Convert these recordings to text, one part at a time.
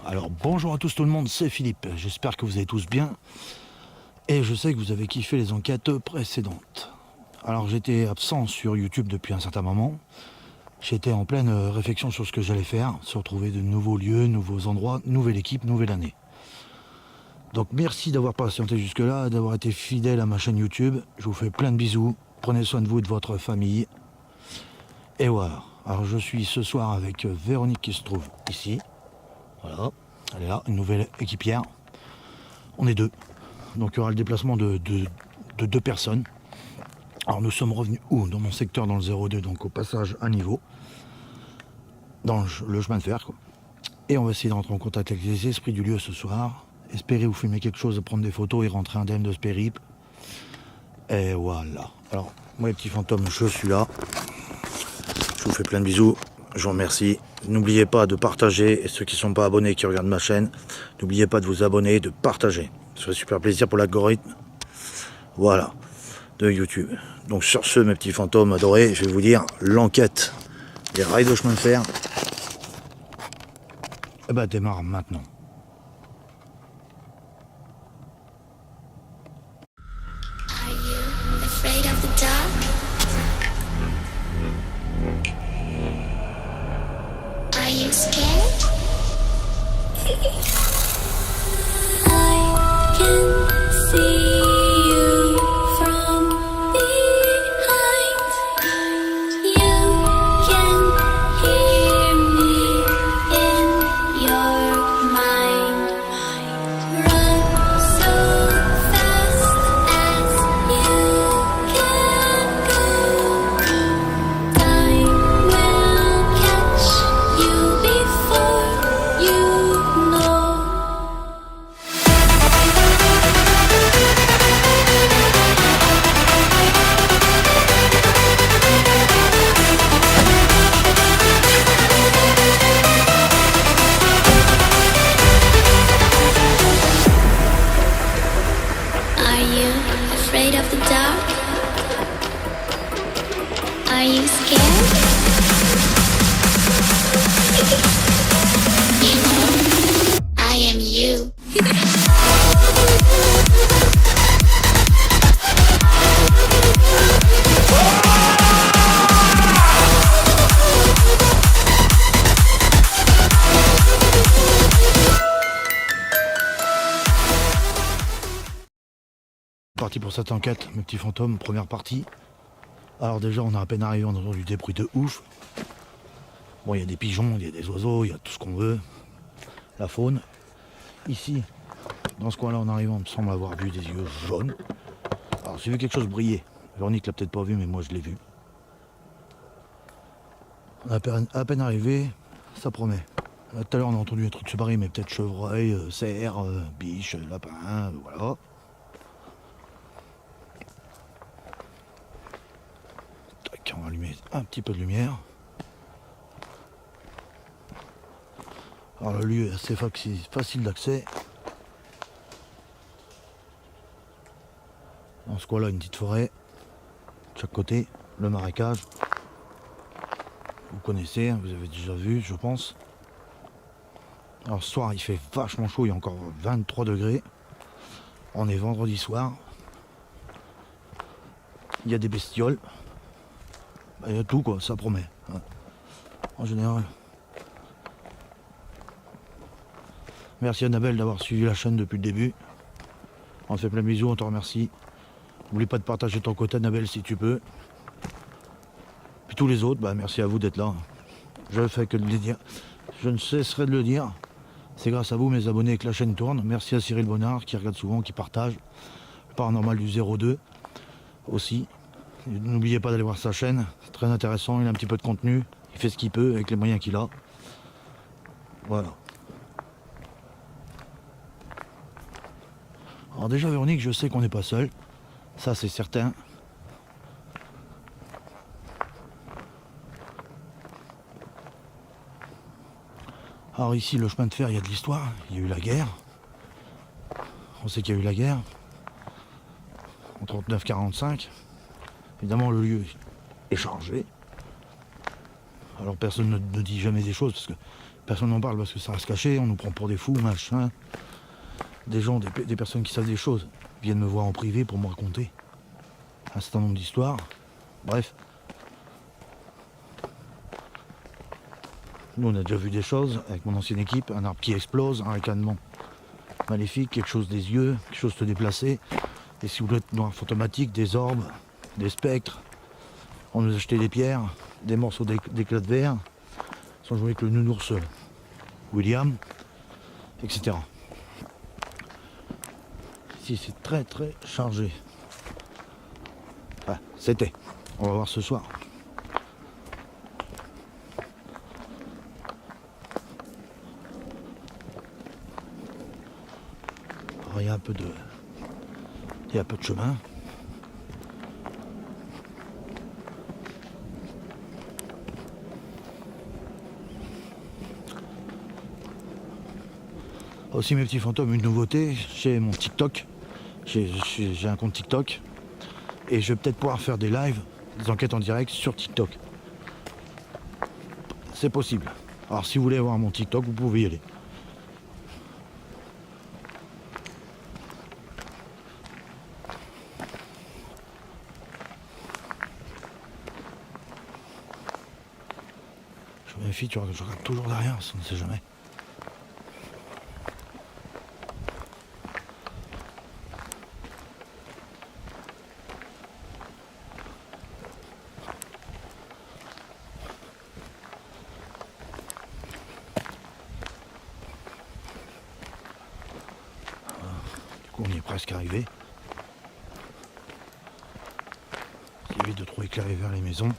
Alors bonjour à tous tout le monde, c'est Philippe, j'espère que vous allez tous bien. Et je sais que vous avez kiffé les enquêtes précédentes. Alors j'étais absent sur YouTube depuis un certain moment. J'étais en pleine réflexion sur ce que j'allais faire, sur trouver de nouveaux lieux, nouveaux endroits, nouvelle équipe, nouvelle année. Donc merci d'avoir patienté jusque là, d'avoir été fidèle à ma chaîne YouTube. Je vous fais plein de bisous, prenez soin de vous et de votre famille. Et voilà, alors je suis ce soir avec Véronique qui se trouve ici. Voilà, elle est là, une nouvelle équipière. On est deux. Donc il y aura le déplacement de deux personnes. Alors nous sommes revenus où? Dans mon secteur, dans le 02, donc au passage à niveau. Dans le chemin de fer, quoi. Et on va essayer de rentrer en contact avec les esprits du lieu ce soir. Espérer vous filmer quelque chose, prendre des photos et rentrer indemne de ce périple. Et voilà. Alors, moi les petits fantômes, je suis là. Je vous fais plein de bisous. Je vous remercie. N'oubliez pas de partager. Et ceux qui ne sont pas abonnés, qui regardent ma chaîne, n'oubliez pas de vous abonner et de partager. Ça ferait super plaisir pour l'algorithme. Voilà. De YouTube. Donc sur ce, mes petits fantômes adorés, je vais vous dire l'enquête des rails de chemin de fer. Eh ben, démarre maintenant. Are you afraid of the dark? Are you scared? I can see you from behind. You can hear me in your mind. Run so fast as you can go. Time will catch you before you know. Are you afraid of the dark? Are you scared? You know, I am you. Parti pour cette enquête, mes petits fantômes, première partie. Alors déjà, on a à peine arrivé, on a entendu des bruits de ouf. Bon, il y a des pigeons, il y a des oiseaux, il y a tout ce qu'on veut. La faune. Ici, dans ce coin-là, en arrivant, on me semble avoir vu des yeux jaunes. Alors j'ai vu quelque chose briller. Véronique l'a peut-être pas vu, mais moi je l'ai vu. On a à peine arrivé, ça promet. Là, tout à l'heure, on a entendu un truc se barrer, mais peut-être chevreuil, cerf, biche, lapin, voilà. Tac, on va allumer un petit peu de lumière. Alors le lieu est assez facile d'accès. Dans ce coin-là, une petite forêt. De chaque côté, le marécage. Vous connaissez, hein, vous avez déjà vu, je pense. Alors ce soir, il fait vachement chaud, il y a encore 23 degrés. On est vendredi soir. Il y a des bestioles. Bah, il y a tout, quoi, ça promet. Hein. En général. Merci Annabelle d'avoir suivi la chaîne depuis le début. On te fait plein de bisous, on te remercie. N'oublie pas de partager ton côté Annabelle si tu peux. Puis tous les autres, bah merci à vous d'être là. Je ne fais que de le dire. Je ne cesserai de le dire. C'est grâce à vous mes abonnés que la chaîne tourne. Merci à Cyril Bonnard qui regarde souvent, qui partage. Le paranormal du 02 aussi. N'oubliez pas d'aller voir sa chaîne. C'est très intéressant, il a un petit peu de contenu. Il fait ce qu'il peut avec les moyens qu'il a. Voilà. Alors déjà Véronique, je sais qu'on n'est pas seul, ça c'est certain. Alors ici le chemin de fer, il y a de l'histoire, il y a eu la guerre. On sait qu'il y a eu la guerre en 39-45. Évidemment le lieu est chargé. Alors personne ne dit jamais des choses parce que personne n'en parle parce que ça reste caché, on nous prend pour des fous, machin. Des gens, des personnes qui savent des choses viennent me voir en privé pour me raconter un certain nombre d'histoires. Bref. Nous on a déjà vu des choses avec mon ancienne équipe, un arbre qui explose, un ricanement maléfique, quelque chose des yeux, quelque chose se déplacer, des silhouettes noires fantomatiques, des orbes, des spectres. On nous a jeté des pierres, des morceaux d'éclats de verre, sans jouer avec le nounours William, etc. Ici c'est très très chargé. Enfin, c'était. On va voir ce soir. Alors, il y a un peu de chemin. Aussi mes petits fantômes, une nouveauté, j'ai mon TikTok. J'ai un compte TikTok. Et je vais peut-être pouvoir faire des lives, des enquêtes en direct sur TikTok. C'est possible. Alors si vous voulez voir mon TikTok, vous pouvez y aller. Je me méfie, je regarde toujours derrière, on ne sait jamais. On y est presque arrivé. Il évite de trop éclairer vers les maisons.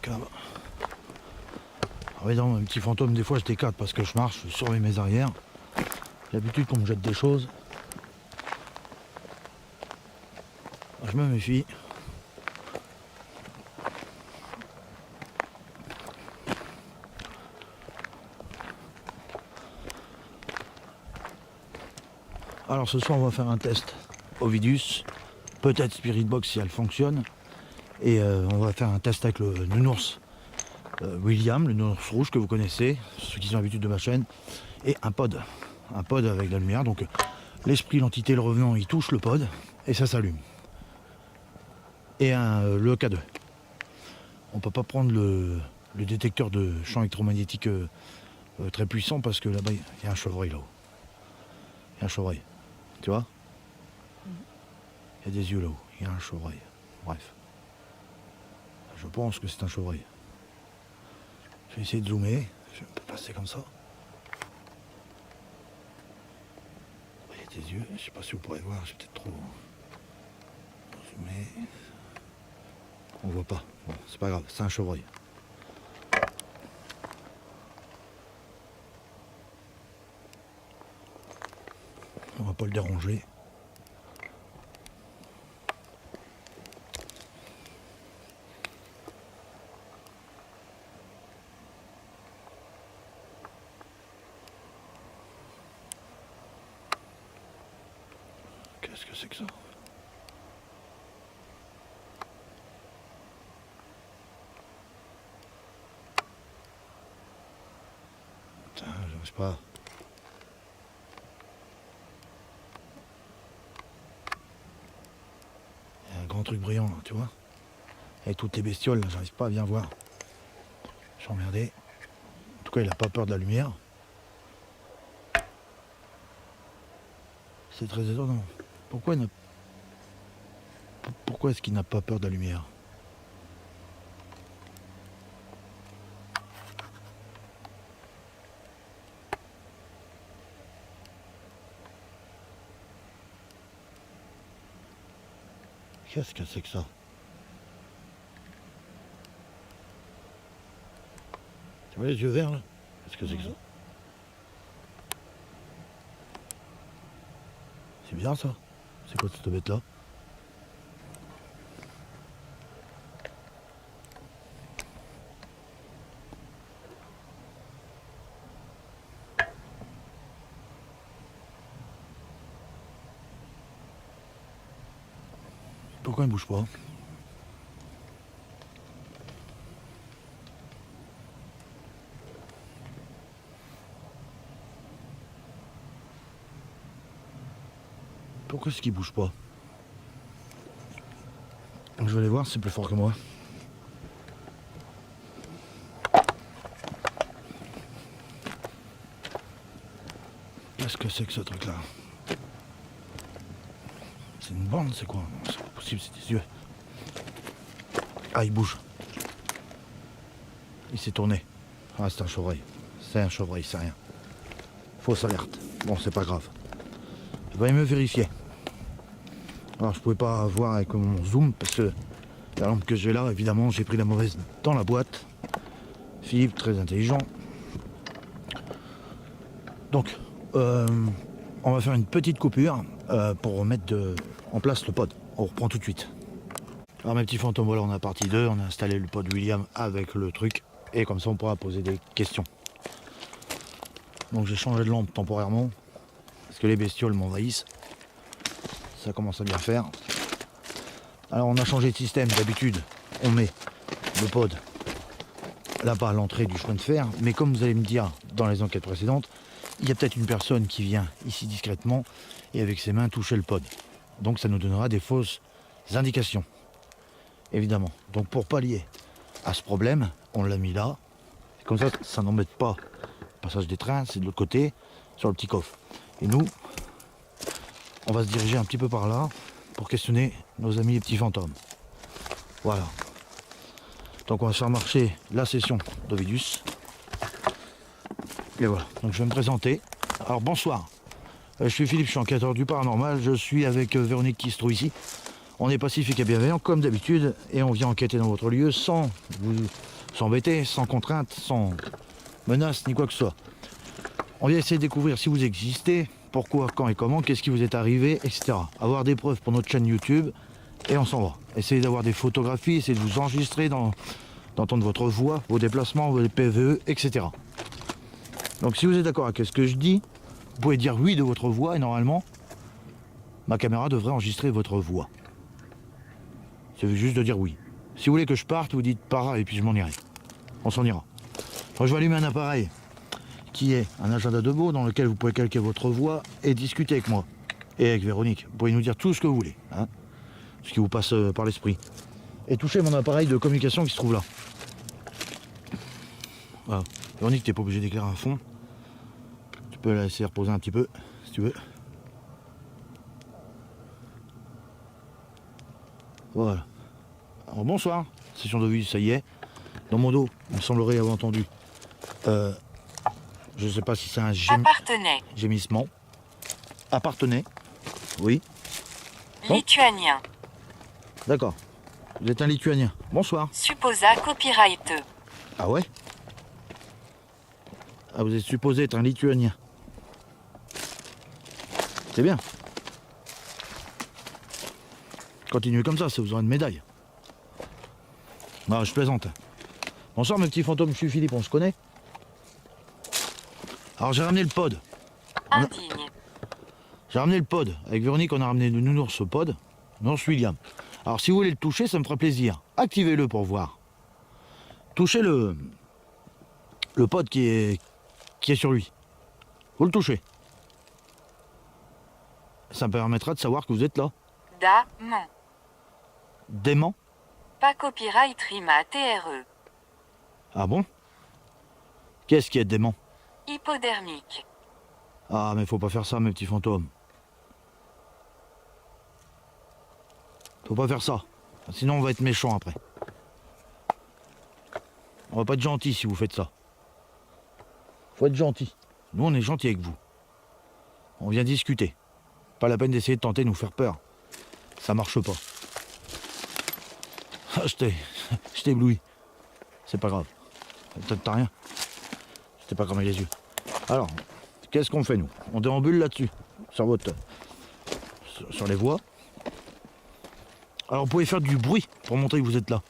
Ah oui, non, un petit fantôme, des fois je décade parce que je marche, je surveille mes arrières. J'ai l'habitude qu'on me jette des choses. Je me méfie. Alors ce soir on va faire un test Ovidus, peut-être Spirit Box si elle fonctionne. Et on va faire un test avec le nounours William, le nounours rouge que vous connaissez, ceux qui ont l'habitude de ma chaîne, et un pod avec la lumière. Donc l'esprit, l'entité, le revenant, il touche le pod et ça s'allume. Et le K2. On peut pas prendre le détecteur de champ électromagnétique très puissant parce que là-bas il y a un chevreuil là-haut. Il y a un chevreuil. Tu vois? Il y a des yeux là-haut. Il y a un chevreuil. Bref. Je pense que c'est un chevreuil. Je vais essayer de zoomer. Je peux passer comme ça. Il y a des yeux. Je sais pas si vous pourrez voir. J'ai peut-être trop zoomé. On voit pas. Bon, c'est pas grave. C'est un chevreuil. On va pas le déranger. Qu'est-ce que c'est que ça? Putain, je sais pas. Il y a un grand truc brillant là, tu vois? Avec toutes les bestioles, là, j'arrive pas à bien voir. Je suis emmerdé. En tout cas, il a pas peur de la lumière. C'est très étonnant. Pourquoi est-ce qu'il n'a pas peur de la lumière? Qu'est-ce que c'est que ça? Tu vois les yeux verts là? Qu'est-ce que c'est que ça? C'est bizarre ça. C'est quoi cette bête là? Pourquoi il bouge pas? Pourquoi est-ce qu'il bouge pas? Je vais aller voir, c'est plus fort que moi. Qu'est-ce que c'est que ce truc-là? C'est une bande, c'est quoi? Non, c'est pas possible, c'est des yeux. Ah, il bouge. Il s'est tourné. Ah, c'est un chevreuil. C'est un chevreuil, c'est rien. Fausse alerte. Bon, c'est pas grave. Je vais mieux vérifier. Alors, je pouvais pas voir avec mon zoom parce que la lampe que j'ai là, évidemment, j'ai pris la mauvaise dans la boîte. Philippe, très intelligent. Donc, on va faire une petite coupure pour remettre en place le pod. On reprend tout de suite. Alors mes petits fantômes, voilà, on a partie 2, on a installé le pod William avec le truc, et comme ça on pourra poser des questions. Donc j'ai changé de lampe temporairement, parce que les bestioles m'envahissent. Ça commence à bien faire. Alors on a changé de système, d'habitude on met le pod là-bas à l'entrée du chemin de fer, mais comme vous allez me dire dans les enquêtes précédentes, il y a peut-être une personne qui vient ici discrètement et avec ses mains toucher le pod. Donc ça nous donnera des fausses indications, évidemment. Donc pour pallier à ce problème, on l'a mis là. Comme ça n'embête pas le passage des trains, c'est de l'autre côté, sur le petit coffre. Et nous, on va se diriger un petit peu par là pour questionner nos amis les petits fantômes. Voilà. Donc on va faire marcher la session d'Ovidus. Et voilà, donc je vais me présenter. Alors bonsoir, je suis Philippe, je suis enquêteur du paranormal, je suis avec Véronique qui se trouve ici. On est pacifique et bienveillant comme d'habitude et on vient enquêter dans votre lieu sans vous embêter, sans contrainte, sans menace ni quoi que ce soit. On vient essayer de découvrir si vous existez, pourquoi, quand et comment, qu'est-ce qui vous est arrivé, etc. Avoir des preuves pour notre chaîne YouTube et on s'en va. Essayez d'avoir des photographies, essayez de vous enregistrer, d'entendre votre voix, vos déplacements, vos PVE, etc. Donc si vous êtes d'accord avec ce que je dis, vous pouvez dire oui de votre voix et normalement, ma caméra devrait enregistrer votre voix. C'est juste de dire oui. Si vous voulez que je parte, vous dites para et puis je m'en irai. On s'en ira. Donc, je vais allumer un appareil qui est un agenda de mots dans lequel vous pouvez calquer votre voix et discuter avec moi. Et avec Véronique. Vous pouvez nous dire tout ce que vous voulez. Hein, ce qui vous passe par l'esprit. Et toucher mon appareil de communication qui se trouve là. Voilà. Véronique, t'es pas obligé d'éclairer à fond. Tu peux la laisser reposer un petit peu, si tu veux. Voilà. Alors bonsoir, session de vue, ça y est. Dans mon dos, il me semblerait avoir entendu. Je sais pas si c'est un gémissement. Appartenait. Oui. Bon. Lituanien. D'accord. Vous êtes un Lituanien. Bonsoir. Supposa copyrighteux. Ah ouais? Ah, vous êtes supposé être un Lituanien. C'est bien. Continuez comme ça vous aura une médaille. Non, je plaisante. Bonsoir mes petits fantômes, je suis Philippe, on se connaît? Alors j'ai ramené le pod. Indigne. J'ai ramené le pod. Avec Véronique, on a ramené le nounours au pod. Nounours William. Alors si vous voulez le toucher, ça me fera plaisir. Activez-le pour voir. Touchez le pod qui est sur lui. Vous le touchez. Ça me permettra de savoir que vous êtes là. Damon. Dément? Pas copyright rima TRE. Ah bon? Qu'est-ce qui est dément? Hypodermique. Ah mais faut pas faire ça mes petits fantômes. Faut pas faire ça. Sinon on va être méchant après. On va pas être gentil si vous faites ça. Faut être gentil. Nous on est gentil avec vous. On vient discuter. Pas la peine d'essayer de tenter de nous faire peur. Ça marche pas. Ah, je t'ai ébloui. C'est pas grave. T'as rien. Je t'ai pas cramé les yeux. Alors, qu'est-ce qu'on fait nous? On déambule là-dessus. Sur les voies. Alors vous pouvez faire du bruit pour montrer que vous êtes là.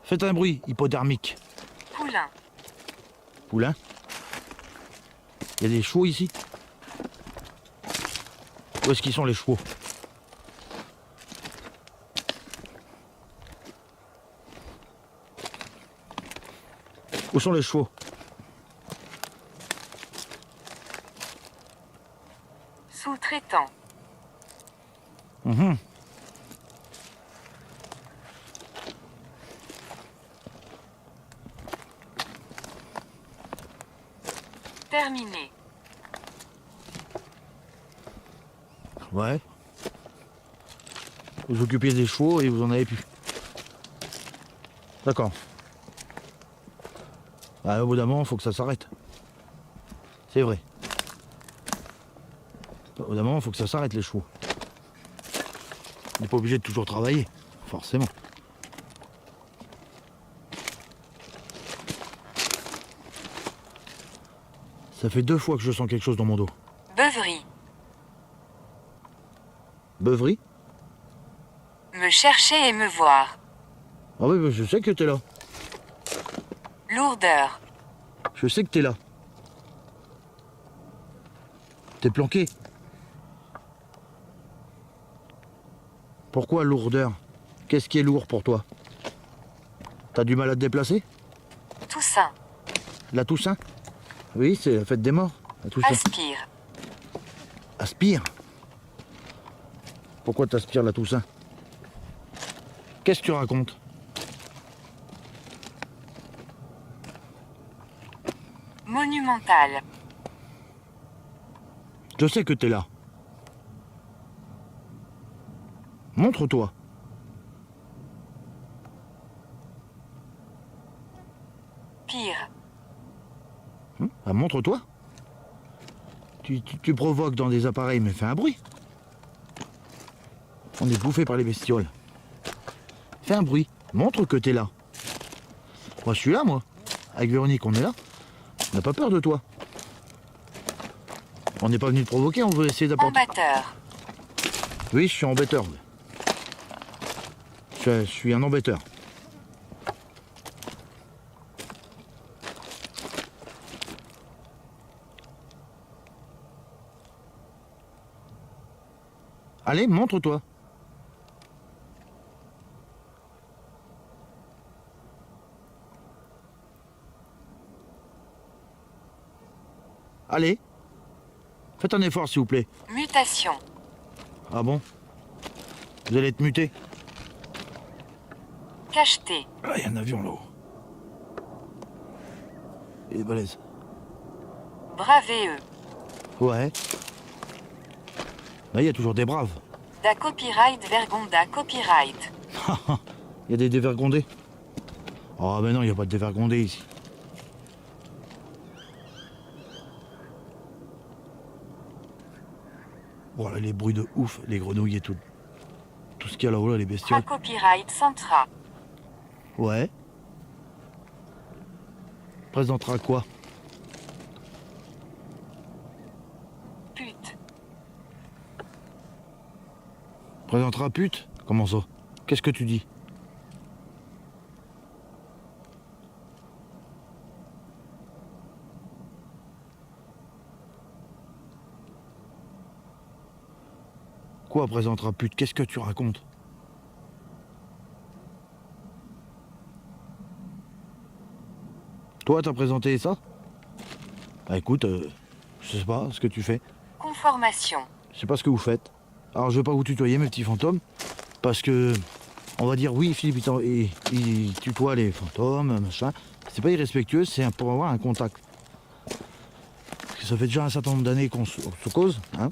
Faites un bruit hypodermique. Poulain. Poulain. Il y a des chevaux ici. Où est-ce qu'ils sont les chevaux? Où sont les chevaux? Sous-traitant. Mhm. Terminé. Ouais. Vous occupiez des chevaux et vous en avez plus. D'accord. Au bout d'un moment, il faut que ça s'arrête. C'est vrai. Au bout d'un moment, il faut que ça s'arrête les chevaux. On n'est pas obligé de toujours travailler, forcément. Ça fait 2 fois que je sens quelque chose dans mon dos. Beuverie. Beuverie? Me chercher et me voir. Ah oui, mais je sais que t'es là. Lourdeur. Je sais que t'es là. T'es planqué. Pourquoi lourdeur? Qu'est-ce qui est lourd pour toi? T'as du mal à te déplacer? Toussaint. La Toussaint? Oui, c'est la fête des morts. La Toussaint. Aspire. Aspire? Pourquoi t'aspires la Toussaint? Qu'est-ce que tu racontes? Monumental. Je sais que t'es là. Montre-toi. Pire. Montre-toi. Tu provoques dans des appareils, mais fais un bruit. On est bouffé par les bestioles. Fais un bruit. Montre que t'es là. Moi, je suis là, moi. Avec Véronique, on est là. On n'a pas peur de toi. On n'est pas venu te provoquer, on veut essayer d'apporter... Embêteur. Oui, je suis embêteur. Je suis un embêteur. Allez, montre-toi. Allez. Faites un effort, s'il vous plaît. Mutation. Ah bon? Vous allez être muté? Cacheté. Ah, il y a un avion là-haut. Il est balèze. Bravéeux. Ouais. Là, il y a toujours des braves. Da copyright vergonda copyright. Il y a des dévergondés. Oh, mais non, il n'y a pas de dévergondés ici. Voilà, les bruits de ouf, les grenouilles et tout. Tout ce qu'il y a là-haut, là, les Da bestioles. copyright centra. Ouais. Présentera quoi? Pute. Présentera pute? Comment ça? Qu'est-ce que tu dis? Quoi présentera pute? Qu'est-ce que tu racontes? Toi, t'as présenté ça? Bah écoute, je sais pas ce que tu fais. Conformation. Je sais pas ce que vous faites. Alors je vais pas vous tutoyer mes petits fantômes, parce que on va dire oui Philippe il tutoie les fantômes, machin. C'est pas irrespectueux, c'est pour avoir un contact. Parce que ça fait déjà un certain nombre d'années qu'on se cause, hein.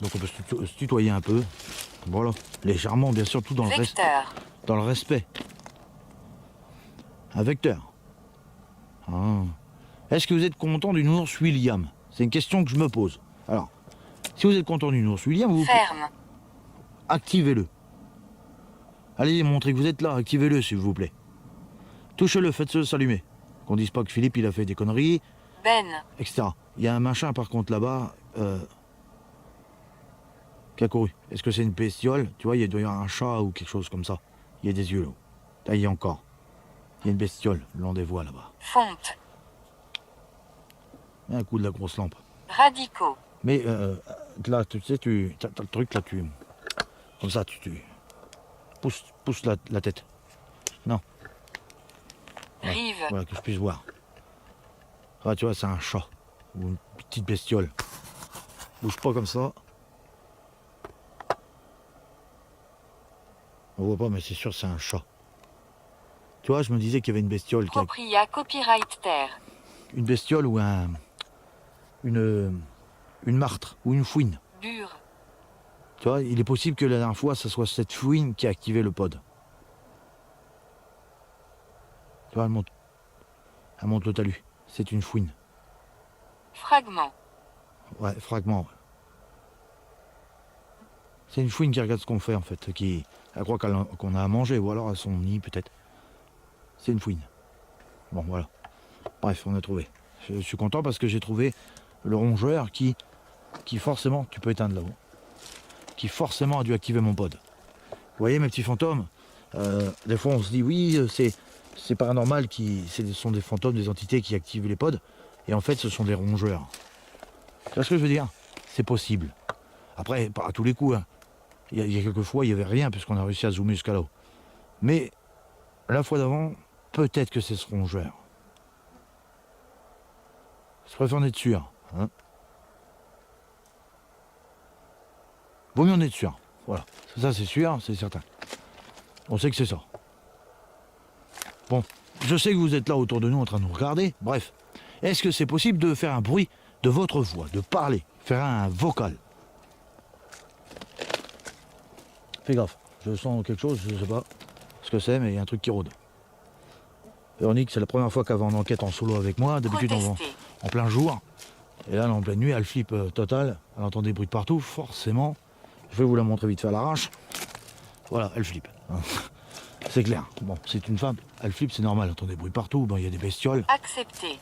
Donc on peut se tutoyer un peu. Voilà. Légèrement, bien sûr, tout dans Vecteur. dans le respect. Un vecteur. Ah. Est-ce que vous êtes content du nounours William? C'est une question que je me pose. Alors, si vous êtes content du nounours William, vous Ferme. activez-le. Allez, montrez que vous êtes là, activez-le s'il vous plaît. Touchez-le, faites-le s'allumer. Qu'on dise pas que Philippe il a fait des conneries, Ben. etc. Il y a un machin par contre là-bas qui a couru. Est-ce que c'est une bestiole? Tu vois, il doit y avoir un chat ou quelque chose comme ça. Il y a des yeux là. Là, il y a encore. Il y a une bestiole le long des voies là-bas. Fonte. Un coup de la grosse lampe. Radicaux. Mais là, tu sais, t'as le truc là, comme ça, tu pousses la tête. Non. Rive. Voilà, que je puisse voir. Ah, tu vois, c'est un chat. Ou une petite bestiole. Bouge pas comme ça. On voit pas, mais c'est sûr, c'est un chat. Tu vois, je me disais qu'il y avait une bestiole. Propria copyright terre. Une bestiole ou une martre ou une fouine. Bure. Tu vois, il est possible que la dernière fois, ce soit cette fouine qui a activé le pod. Tu vois, elle monte le talus. C'est une fouine. Fragment. Ouais, fragment. Ouais. C'est une fouine qui regarde ce qu'on fait en fait, elle croit qu'on a à manger, ou alors à son nid peut-être. C'est une fouine. Bon voilà. Bref, on a trouvé. Je suis content parce que j'ai trouvé le rongeur qui forcément, tu peux éteindre là-haut, qui forcément a dû activer mon pod. Vous voyez mes petits fantômes, des fois on se dit oui, c'est paranormal, ce sont des fantômes, des entités qui activent les pods, et en fait ce sont des rongeurs. Tu vois ce que je veux dire? C'est possible. Après, pas à tous les coups, hein. Il y a quelques fois, il n'y avait rien puisqu'on a réussi à zoomer jusqu'à là-haut. Mais la fois d'avant, peut-être que c'est ce rongeur. Je préfère en être sûr. Hein. Vaut mieux en être sûr. Voilà. Ça, c'est sûr, c'est certain. On sait que c'est ça. Bon, je sais que vous êtes là autour de nous en train de nous regarder. Bref, est-ce que c'est possible de faire un bruit de votre voix, de parler, faire un vocal? Fais gaffe, je sens quelque chose, je sais pas ce que c'est, mais il y a un truc qui rôde. Véronique, c'est la première fois qu'elle va en enquête en solo avec moi. D'habitude, on va en plein jour. Et là, en pleine nuit, elle flippe total. Elle entend des bruits de partout, forcément. Je vais vous la montrer vite fait à l'arrache. Voilà, elle flippe. C'est clair. Bon, c'est une femme, elle flippe, c'est normal. Elle entend des bruits partout, bon, il y a des bestioles. Accepter.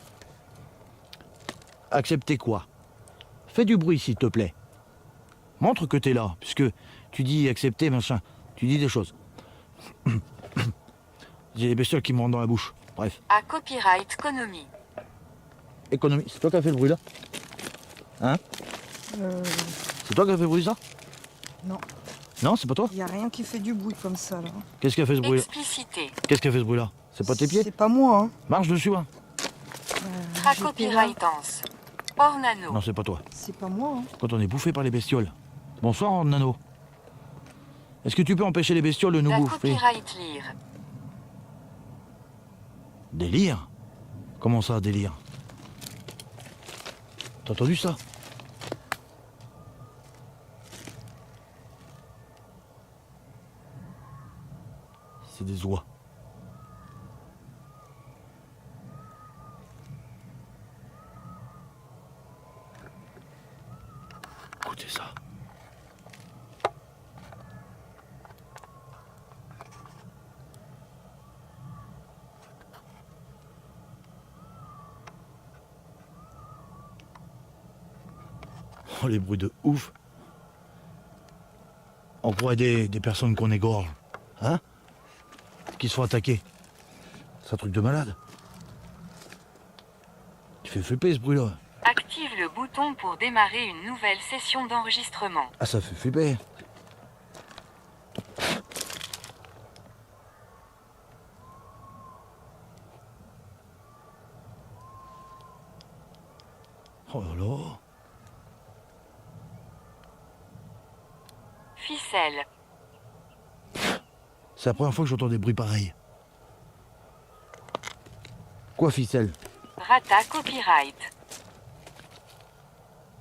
Accepter quoi? Fais du bruit, s'il te plaît. Montre que t'es là, puisque tu dis accepter, machin. Tu dis des choses. J'ai des bestioles qui me rentrent dans la bouche. Bref. À copyright économie. Économie. C'est toi qui as fait le bruit là? Hein? C'est toi qui as fait le bruit ça? Non, Non, c'est pas toi? il n'y a rien qui fait du bruit comme ça là. Qu'est-ce qui a fait ce bruit là? Expliciter. Qu'est-ce qui a fait ce bruit là? C'est pas tes pieds? C'est pas moi, hein. Marche dessus, hein? À J'étais là. copyrightance. Hors nano. Non, c'est pas toi. C'est pas moi, hein. Quand on est bouffé par les bestioles. Bonsoir, Nano. Est-ce que tu peux empêcher les bestioles de nous La bouffer? copyright lire. Délire? Comment ça, délire? T'as entendu ça? C'est des oies. Écoutez ça. Oh, les bruits de ouf. On croirait des personnes qu'on égorge. Hein? Qui se font attaquer. C'est un truc de malade. Tu fais flipper ce bruit-là. Active le bouton pour démarrer une nouvelle session d'enregistrement. Ah, ça fait flipper. Oh là là. Ficelle. C'est la première fois que j'entends des bruits pareils. Quoi, ficelle? Rata copyright.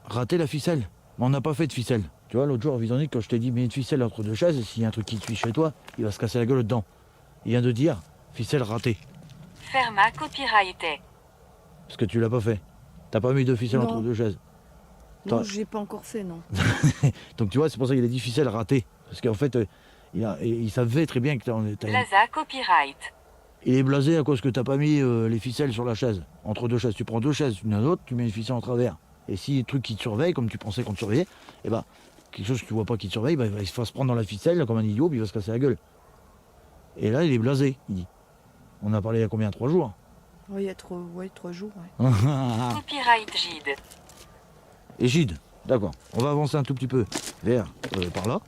Rater la ficelle? Mais on n'a pas fait de ficelle. Tu vois, l'autre jour, Véronique, quand je t'ai dit, mets une ficelle entre deux chaises, et s'il y a un truc qui te suit chez toi, il va se casser la gueule dedans. Il vient de dire, ficelle ratée. Ferma copyrighté. Parce que tu l'as pas fait. T'as pas mis de ficelle Non. entre deux chaises. Non, Toi- j'ai pas encore fait, non. Donc tu vois, c'est pour ça qu'il a dit ficelle ratée. Parce qu'en fait, il savait très bien que Plaza copyright. il est blasé à cause que t'as pas mis les ficelles sur la chaise. Entre deux chaises. Tu prends deux chaises, une à l'autre, tu mets une ficelle en travers. Et si le truc qui te surveille, comme tu pensais qu'on te surveillait, eh ben, quelque chose que tu vois pas qui te surveille, ben, il va se prendre dans la ficelle comme un idiot, puis il va se casser la gueule. Et là, il est blasé, il dit. On a parlé il y a combien? 3 jours. Oui, il y a 3 jours, ouais. Copyright Gide. Et Gide, d'accord. On va avancer un tout petit peu vers par là.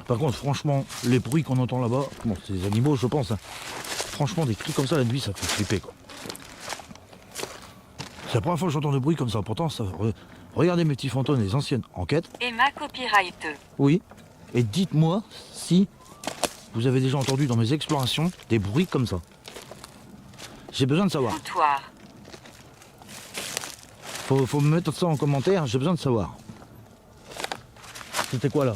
Par contre, franchement, les bruits qu'on entend là-bas, bon, c'est des animaux, je pense. Hein. Franchement, des cris comme ça la nuit, ça fait flipper, quoi. C'est la première fois que j'entends de bruit comme ça. Pourtant, regardez mes petits fantômes, les anciennes enquêtes. Emma Copyright. Oui. Et dites-moi si vous avez déjà entendu dans mes explorations des bruits comme ça. J'ai besoin de savoir. Foutoir. Faut me mettre ça en commentaire, j'ai besoin de savoir. C'était quoi là?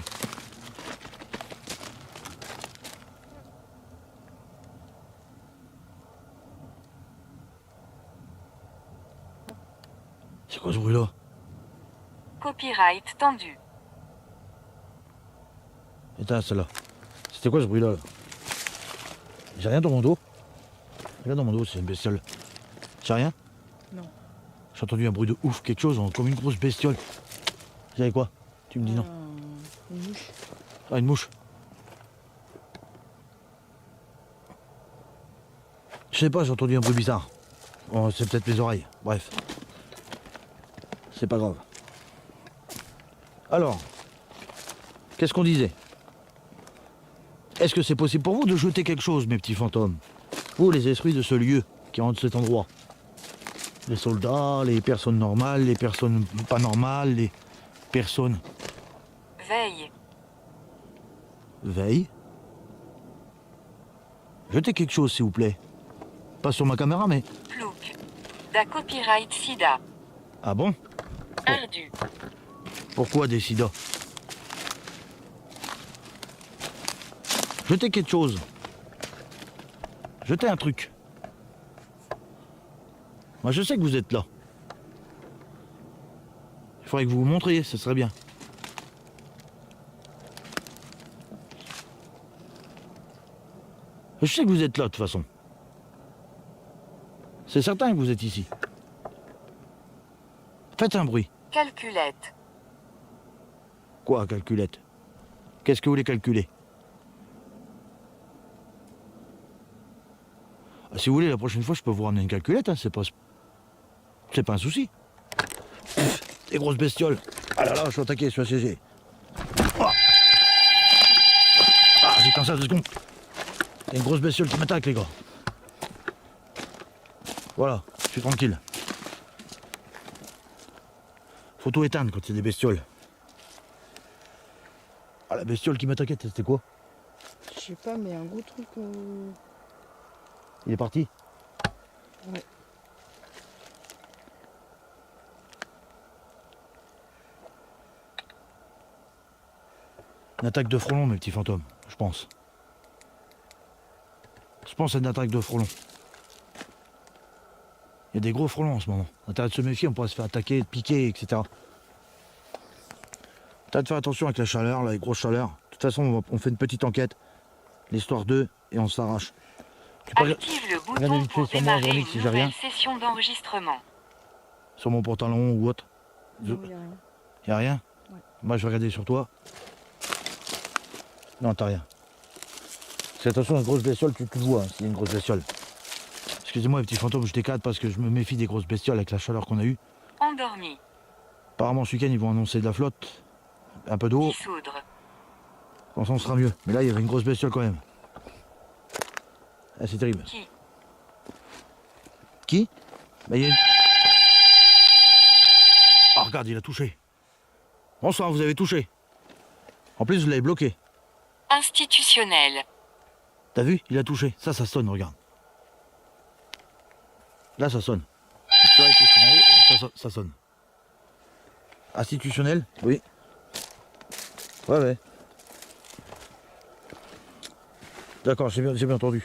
C'est quoi ce bruit là? Copyright tendu. Éteins celle-là. C'était quoi ce bruit là? J'ai rien dans mon dos. Regarde dans mon dos, c'est une bestiole. J'ai rien? Non. J'ai entendu un bruit de ouf, quelque chose, comme une grosse bestiole. Vous savez quoi? Tu me dis non. Une mouche. Ah, une mouche. Je sais pas, j'ai entendu un bruit bizarre. Oh, c'est peut-être mes oreilles. Bref. C'est pas grave. Alors, qu'est-ce qu'on disait? Est-ce que c'est possible pour vous de jeter quelque chose, mes petits fantômes? Vous, les esprits de ce lieu, qui rentrent cet endroit. Les soldats, les personnes normales, les personnes pas normales, les personnes... Veille. Veille. Jetez quelque chose, s'il vous plaît. Pas sur ma caméra, mais... Plouc. Da copyright sida. Ah bon? Ardu. Pourquoi des sida? Jetez quelque chose. Jetez un truc. Moi, je sais que vous êtes là. Il faudrait que vous vous montriez, ce serait bien. Je sais que vous êtes là, de toute façon. C'est certain que vous êtes ici. Faites un bruit. Calculette. Quoi, calculette? Qu'est-ce que vous voulez calculer? Ah, si vous voulez, la prochaine fois, je peux vous ramener une calculette, hein, c'est pas un souci. Des grosses bestioles. Ah là là, je suis attaqué, je suis assiégé. Ah, j'ai qu'un ça 2 secondes. C'est une grosse bestiole qui m'attaque, les gars. Voilà, je suis tranquille. Faut tout éteindre quand il y a des bestioles. Ah, la bestiole qui m'attaquait, c'était quoi? Je sais pas, mais un gros truc. Il est parti? Ouais. Une attaque de frelon, mes petits fantômes, je pense. Je pense à une attaque de frelon. Il y a des gros frelons en ce moment. Intérêt de se méfier, on pourrait se faire attaquer, piquer, etc. T'as de faire attention avec la chaleur, là, les grosses chaleurs. De toute façon, on fait une petite enquête, l'histoire d'eux, et on s'arrache. Active le regardez bouton vite fait pour sur moi, démarrer Véronique, si une j'ai rien. nouvelle session d'enregistrement. Sur mon pantalon ou autre. Non, il y a rien. Y a rien? Ouais. Moi, je vais regarder sur toi. Non, t'as rien. Fais attention à une grosse bestiole, tu le vois, hein, s'il y a une grosse bestiole. Excusez-moi, les petits fantômes, je décade parce que je me méfie des grosses bestioles avec la chaleur qu'on a eue. Endormi. Apparemment, ce week-end, ils vont annoncer de la flotte. Un peu d'eau. Dissoudre. Comme ça, on sera mieux. Mais là, il y avait une grosse bestiole quand même. Ah, c'est terrible. Qui? Qui? Bah, il y a une... Ah, regarde, il a touché. Bonsoir, vous avez touché. En plus, vous l'avez bloqué. Institutionnel. T'as vu? Il a touché. Ça sonne, regarde. Là, ça sonne. Tu vois, il touche en haut, ça sonne. Institutionnel? Oui. Ouais. D'accord, j'ai bien entendu.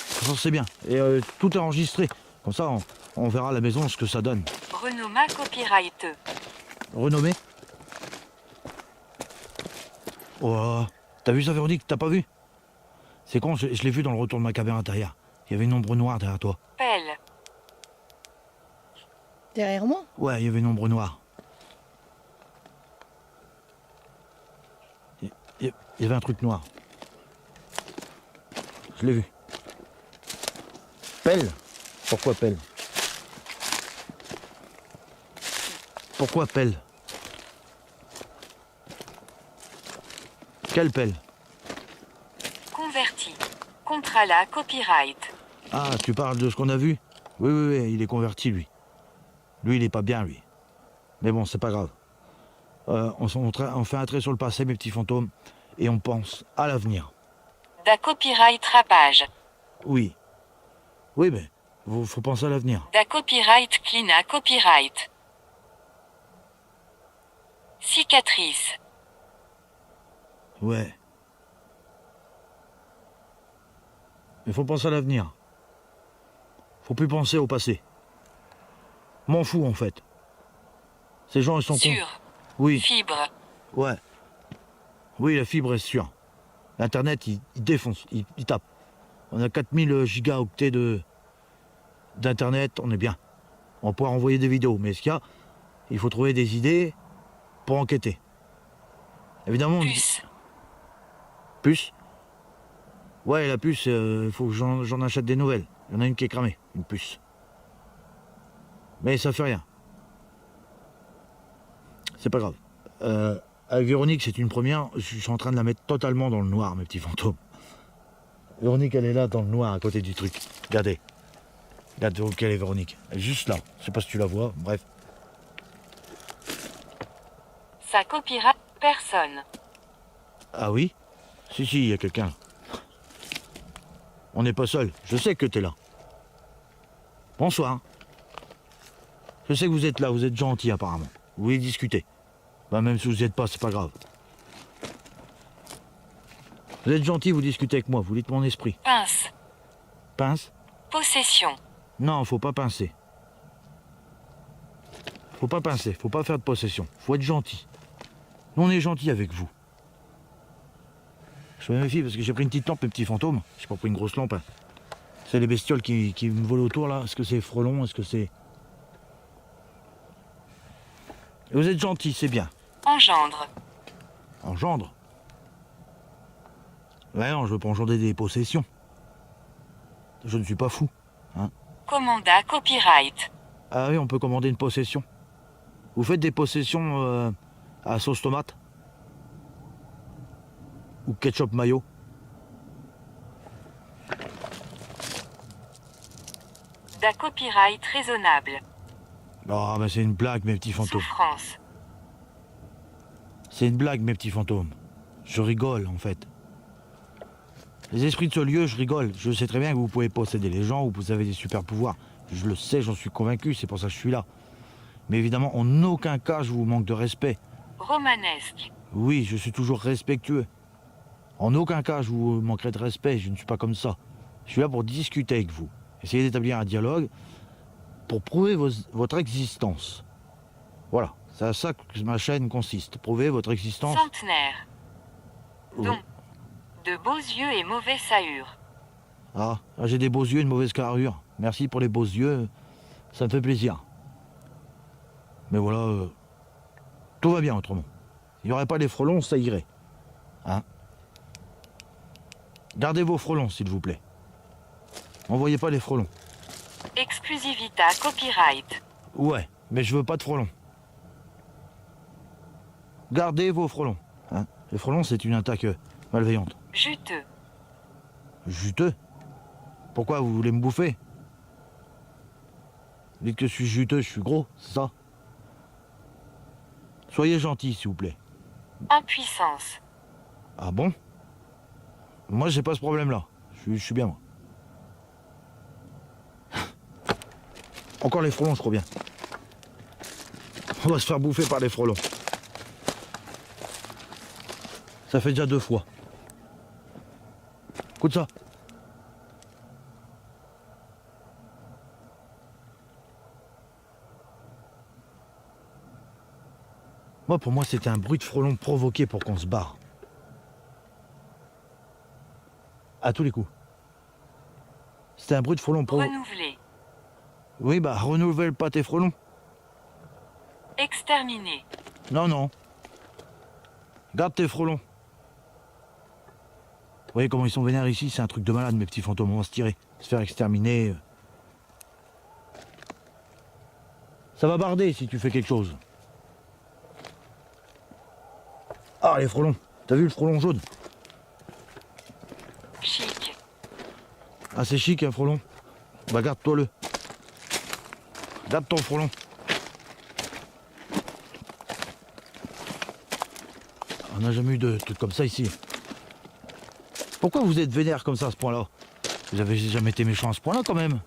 Ça, c'est bien. Et tout est enregistré. Comme ça, on verra à la maison ce que ça donne. Renoma copyright. Renommé? Oh, t'as vu ça, Véronique? T'as pas vu? C'est con, je l'ai vu dans le retour de ma caméra intérieure. Il y avait une ombre noire derrière toi. Pelle. Derrière moi? Ouais, il y avait une ombre noire. Il y avait un truc noir. Je l'ai vu. Pelle? Pourquoi pelle? Pourquoi pelle? Quelle pelle? Converti. Contrat là, copyright. Ah, tu parles de ce qu'on a vu? Oui, oui, oui, il est converti, lui. Lui, il est pas bien, lui. Mais bon, c'est pas grave. On fait un trait sur le passé, mes petits fantômes, et on pense à l'avenir. Da copyright rapage. Oui. Oui, mais faut penser à l'avenir. Da copyright clina copyright. Cicatrice. Ouais. Mais faut penser à l'avenir. Faut plus penser au passé. M'en fous, en fait. Ces gens, ils sont cons. Sûr. Oui, Fibre. ouais. Oui, la fibre est sûre. L'Internet, il défonce, il tape. On a 4000 gigaoctets d'Internet, on est bien. On va pouvoir envoyer des vidéos. Mais ce qu'il y a, il faut trouver des idées pour enquêter. Évidemment, Puce. puce. Ouais, la puce, il faut que j'en achète des nouvelles. Il y en a une qui est cramée, une puce. Mais ça fait rien. C'est pas grave. Avec Véronique, c'est une première. Je suis en train de la mettre totalement dans le noir, mes petits fantômes. Véronique, elle est là, dans le noir, à côté du truc. Regardez. Regarde où qu'elle est, Véronique. Elle est juste là. Je sais pas si tu la vois. Bref. Sa copyright. Personne. Ah oui? Si, il y a quelqu'un. On n'est pas seul. Je sais que t'es là. Bonsoir. Je sais que vous êtes là. Vous êtes gentil, apparemment. Vous voulez discuter. Bah, même si vous n'y êtes pas, c'est pas grave. Vous êtes gentil, vous discutez avec moi. Vous dites mon esprit. Pince. Pince? Possession. Non, faut pas pincer. Faut pas pincer. Faut pas faire de possession. Faut être gentil. Nous, on est gentil avec vous. Je me méfie parce que j'ai pris une petite lampe, mes petits fantômes. J'ai pas pris une grosse lampe. Hein. C'est les bestioles qui me volent autour, là. Est-ce que c'est frelon? Est-ce que c'est... Et vous êtes gentil, c'est bien. Engendre. Engendre? Ouais, non, je veux pas engendrer des possessions. Je ne suis pas fou. Hein. Commanda copyright. Ah oui, on peut commander une possession. Vous faites des possessions à sauce tomate? Ou ketchup mayo? Da copyright raisonnable. Ah, mais c'est une blague, mes petits fantômes. Souffrance. C'est une blague, mes petits fantômes. Je rigole, en fait. Les esprits de ce lieu, je rigole. Je sais très bien que vous pouvez posséder les gens, vous avez des super pouvoirs. Je le sais, j'en suis convaincu, c'est pour ça que je suis là. Mais évidemment, en aucun cas, je vous manque de respect. Romanesque. Oui, je suis toujours respectueux. En aucun cas, je vous manquerai de respect, je ne suis pas comme ça. Je suis là pour discuter avec vous. Essayer d'établir un dialogue pour prouver votre existence. Voilà, c'est à ça que ma chaîne consiste. Prouver votre existence. Centenaire. Oui. Don. De beaux yeux et mauvaise sahur. Ah, j'ai des beaux yeux et une mauvaise carrure. Merci pour les beaux yeux, ça me fait plaisir. Mais voilà, tout va bien autrement. Il n'y aurait pas les frelons, ça irait. Hein? Gardez vos frelons, s'il vous plaît. N'envoyez pas les frelons. Exclusivita copyright. Ouais, mais je veux pas de frelons. Gardez vos frelons. Hein? Les frelons, c'est une attaque malveillante. Juteux. Juteux? Pourquoi vous voulez me bouffer? Vous dites que je suis juteux, je suis gros, c'est ça? Soyez gentil, s'il vous plaît. Impuissance. Ah bon? Moi, j'ai pas ce problème-là. Je suis bien, moi. Encore les frelons, je crois bien. On va se faire bouffer par les frelons. Ça fait déjà 2 fois. Écoute ça. Moi, pour moi, c'était un bruit de frelon provoqué pour qu'on se barre. À tous les coups. C'était un bruit de frelon provoqué. Renouveler. Oui, bah, renouvelle pas tes frelons. Exterminer. Non, non. Garde tes frelons. Vous voyez comment ils sont vénères ici? C'est un truc de malade, mes petits fantômes. On va se tirer, se faire exterminer. Ça va barder si tu fais quelque chose. Ah, les frelons. T'as vu le frelon jaune? Chic. Ah, c'est chic, un frelon. Bah, garde-toi-le. Garde ton frelon. On n'a jamais eu de trucs comme ça ici. Pourquoi vous êtes vénère comme ça à ce point-là? Vous avez jamais été méchant à ce point-là quand même.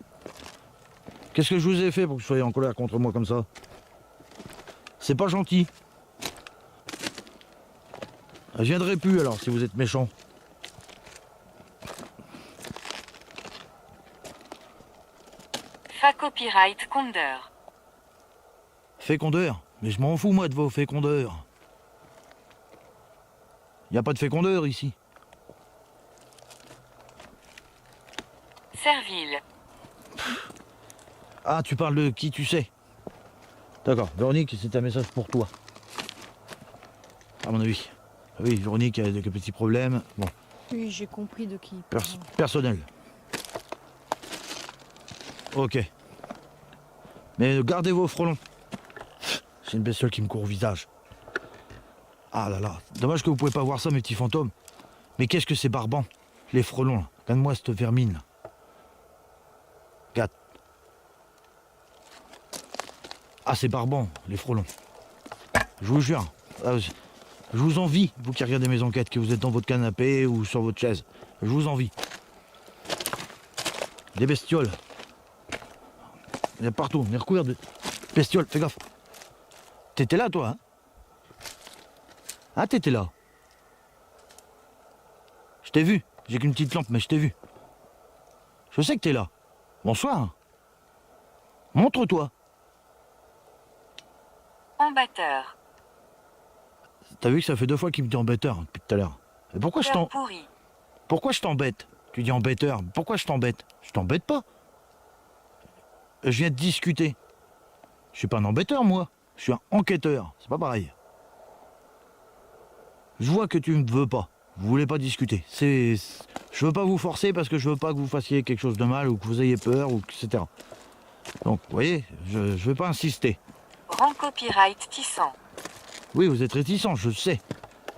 Qu'est-ce que je vous ai fait pour que vous soyez en colère contre moi comme ça? C'est pas gentil. Je viendrai plus alors si vous êtes méchant. Fa copyright Condeur. Fécondeur? Mais je m'en fous moi de vos fécondeurs. Il n'y a pas de fécondeur ici. Serville. Ah, tu parles de qui tu sais? D'accord, Véronique, c'est un message pour toi. À mon avis. Oui, Véronique a des petits problèmes. Bon, Oui, j'ai compris de qui. il parle. personnel. Ok. Mais gardez vos frelons. C'est une bestiole qui me court au visage. Ah là là, dommage que vous pouvez pas voir ça, mes petits fantômes. Mais qu'est-ce que c'est barbant, les frelons, là. Regarde-moi cette vermine, là. Regarde. Ah, c'est barbant, les frelons. Je vous jure. Je vous envie, vous qui regardez mes enquêtes, que vous êtes dans votre canapé ou sur votre chaise. Je vous envie. Des bestioles. Il y a partout, on est recouvert de bestioles, fais gaffe. T'étais là, toi, hein? Ah, t'étais là. Je t'ai vu. J'ai qu'une petite lampe, mais je t'ai vu. Je sais que t'es là. Bonsoir. Montre-toi. Embêteur. T'as vu que ça fait 2 fois qu'il me dit embêteur depuis tout à l'heure. Et pourquoi Cœur pourri. Pourquoi je t'embête? Tu dis embêteur. Pourquoi je t'embête? Je t'embête pas. Je viens de discuter. Je suis pas un embêteur, moi. Je suis un enquêteur. C'est pas pareil. Je vois que tu ne veux pas. Vous voulez pas discuter. Je veux pas vous forcer parce que je veux pas que vous fassiez quelque chose de mal ou que vous ayez peur ou etc. Donc, vous voyez, je vais pas insister. Rang copyright Tissant. Oui, vous êtes réticent, je sais.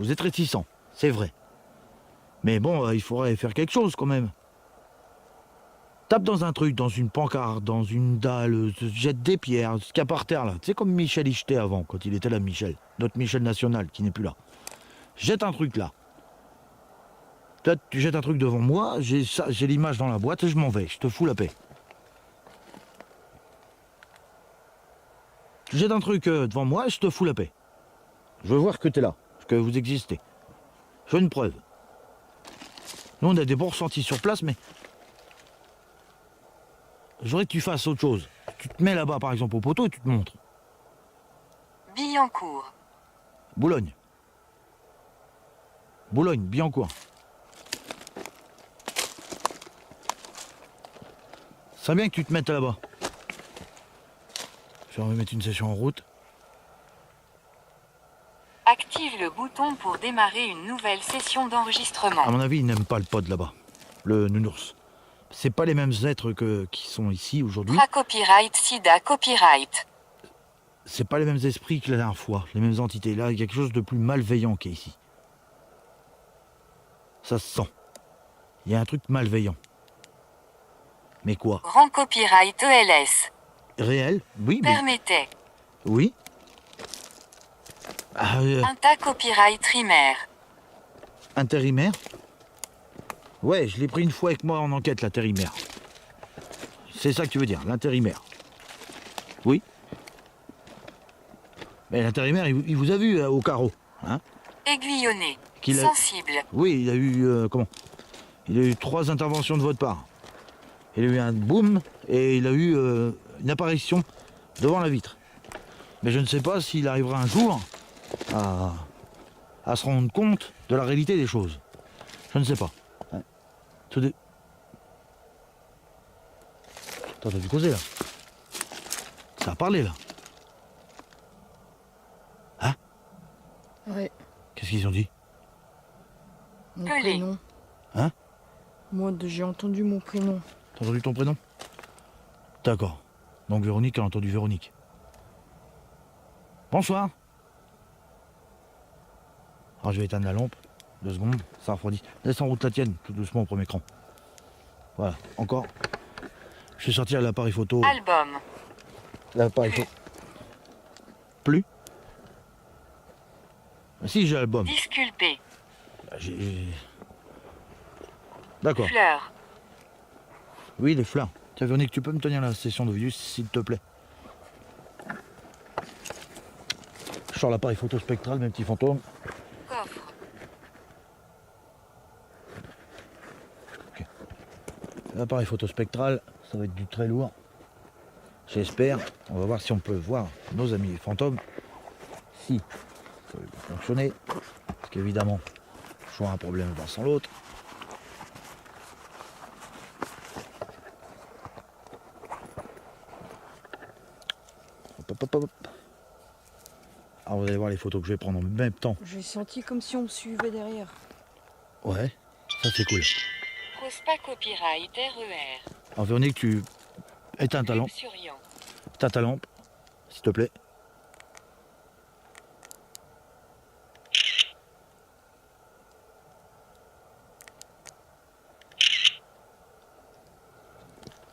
Vous êtes réticent, c'est vrai. Mais bon, il faudrait faire quelque chose quand même. Tape dans un truc, dans une pancarte, dans une dalle, jette des pierres, ce qu'il y a par terre là. Tu sais, comme Michel y jetait avant, quand il était là, Michel. Notre Michel national, qui n'est plus là. Jette un truc là. Toi, tu jettes un truc devant moi, j'ai l'image dans la boîte et je m'en vais, je te fous la paix. Tu jettes un truc devant moi et je te fous la paix. Je veux voir que tu es là, que vous existez. Je veux une preuve. Nous, on a des bons ressentis sur place, mais... Je voudrais que tu fasses autre chose. Tu te mets là-bas, par exemple, au poteau et tu te montres. Billancourt. Boulogne. Boulogne, Billancourt. C'est bien que tu te mettes là-bas. Je vais remettre une session en route. Active le bouton pour démarrer une nouvelle session À d'enregistrement. mon avis, il n'aime pas le pod là-bas. Le nounours. C'est pas les mêmes êtres qui sont ici aujourd'hui. Fa copyright Sida copyright. C'est pas les mêmes esprits que la dernière fois, les mêmes entités. Là, il y a quelque chose de plus malveillant qui est ici. Ça se sent. Il y a un truc malveillant. Mais quoi? Rang copyright ELS. Réel? Oui, mais... Permettez. Oui. Inta copyright Rimer. Intérimaire? Ouais, je l'ai pris une fois avec moi en enquête, l'intérimaire. C'est ça que tu veux dire, l'intérimaire. Oui. Mais l'intérimaire, il vous a vu au carreau, hein? Aiguillonné. Qu'il a- Sensible. Oui, il a eu... comment? Il a eu 3 interventions de votre part. Il a eu un boom et il a eu une apparition devant la vitre. Mais je ne sais pas s'il arrivera un jour à se rendre compte de la réalité des choses. Je ne sais pas. Hein. Attends, t'as vu causer là? Ça a parlé là. Hein? Ouais, Qu'est-ce qu'ils ont dit? mon Pelé. prénom. Hein? Moi, j'ai entendu mon prénom. T'as entendu ton prénom? D'accord. Donc Véronique a entendu Véronique. Bonsoir. Alors je vais éteindre la lampe. 2 secondes, ça refroidit. Laisse en route la tienne, tout doucement au premier cran. Voilà, encore. Je vais sortir l'appareil photo. Album. L'appareil photo. Plus. Ah, si, j'ai l'album. Disculpé. D'accord. Fleurs. Oui, les fleurs. Tiens, Véronique, tu peux me tenir la session de vue, s'il te plaît. Je sors l'appareil photo spectral, mes petits fantômes. Coffre. L'appareil photo spectral, ça va être du très lourd. J'espère. On va voir si on peut voir nos amis fantômes. Si ça va fonctionner. Parce qu'évidemment, je vois un problème l'un sans l'autre. Hop, hop, hop, hop. Alors vous allez voir les photos que je vais prendre en même temps. J'ai senti comme si on me suivait derrière. Ouais, ça c'est cool. Prospa Copyright RER. Alors Véronique, tu éteins ta lampe. Luxuriant. Éteins ta lampe, s'il te plaît.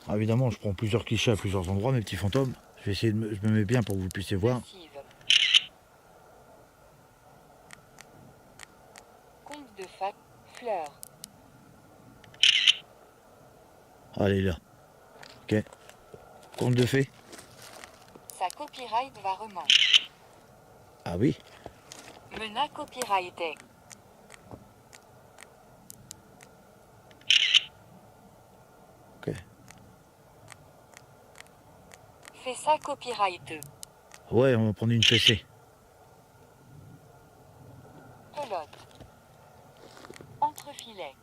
Alors évidemment, je prends plusieurs clichés à plusieurs endroits, mes petits fantômes. Je vais essayer je me mets bien pour que vous puissiez voir. Massive. Conte de fac. Fleurs. Allez là. Ok. Conte de fées. Sa copyright va reman. Ah oui. Mena copyrighté. Ok. Fais ça copyrighteux. Ouais, on va prendre une fessée. Pelote. Entrefilet.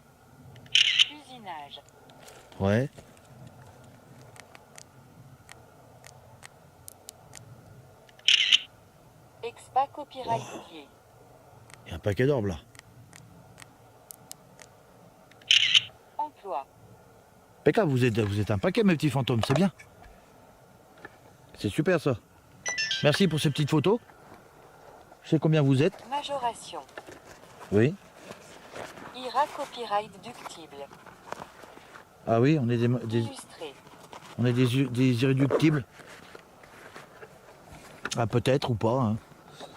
Usinage. Ouais. Expa copyrightier. Il y a un paquet d'orbes là. Emploi. Impeccable, vous êtes un paquet, mes petits fantômes, c'est bien. C'est super ça. Merci pour ces petites photos. Je sais combien vous êtes. Majoration. Oui. IRA copyright ductible. Ah oui, on est Illustré. des irréductibles. Ah peut-être ou pas, hein.